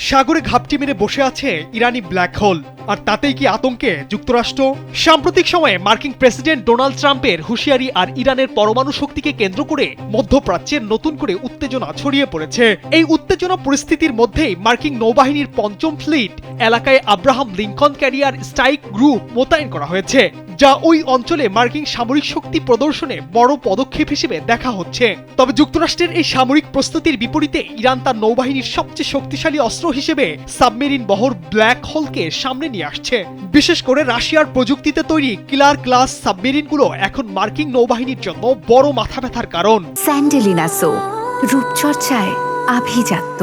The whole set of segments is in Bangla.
সাগরে ঘাপটি মেরে বসে আছে ইরানি ব্ল্যাক হোল, আর তাতেই কি আতঙ্কে যুক্তরাষ্ট্র? সাম্প্রতিক সময়ে মার্কিন প্রেসিডেন্ট ডোনাল্ড ট্রাম্পের হুঁশিয়ারি আর ইরানের পরমাণু শক্তিকে কেন্দ্র করে মধ্যপ্রাচ্যের নতুন করে উত্তেজনা ছড়িয়ে পড়েছে। এই উত্তেজনা পরিস্থিতির মধ্যেই মার্কিন নৌবাহিনীর পঞ্চম ফ্লিট এলাকায় Abraham Lincoln career strike group মোতায়েন করা হয়েছে, যা ওই অঞ্চলে মার্কিন সামরিক শক্তি প্রদর্শনে বড় পদক্ষেপ হিসেবে দেখা হচ্ছে। তবে যুক্তরাষ্ট্রের এই সামরিক প্রস্তুতির বিপরীতে ইরান তার নৌবাহিনীর সবচেয়ে শক্তিশালী অস্ত্র হিসেবে সাবমেরিন বহর ব্ল্যাক হোলকে সামনে নিয়ে আসছে। বিশেষ করে রাশিয়ার প্রযুক্তিতে তৈরি কিলার ক্লাস সাবমেরিনগুলো এখন মার্কিন নৌবাহিনীর জন্য বড় মাথা ব্যথার কারণ। স্যান্ডেলিনা সো, রূপচর্চায় আভিজাত্য।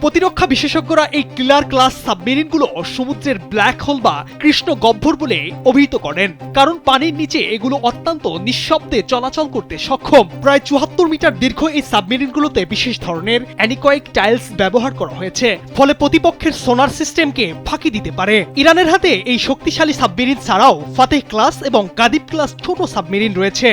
প্রতিরক্ষা বিশেষজ্ঞরা এই কিলার ক্লাস সাবমেরিনগুলো সমুদ্রের ব্ল্যাক হোল বা কৃষ্ণ গহ্বর বলে অভিহিত করেন, কারণ পানির নিচে এগুলো অত্যন্ত নিঃশব্দে চলাচল করতে সক্ষম। প্রায় ৭৪ মিটার দীর্ঘ এই সাবমেরিনগুলোতে বিশেষ ধরনের অ্যানিকয়েক টাইলস ব্যবহার করা হয়েছে, ফলে প্রতিপক্ষের সোনার সিস্টেমকে ফাঁকি দিতে পারে। ইরানের হাতে এই শক্তিশালী সাবমেরিন ছাড়াও ফাতেহ ক্লাস এবং গাদিব ক্লাস ছোট সাবমেরিন রয়েছে।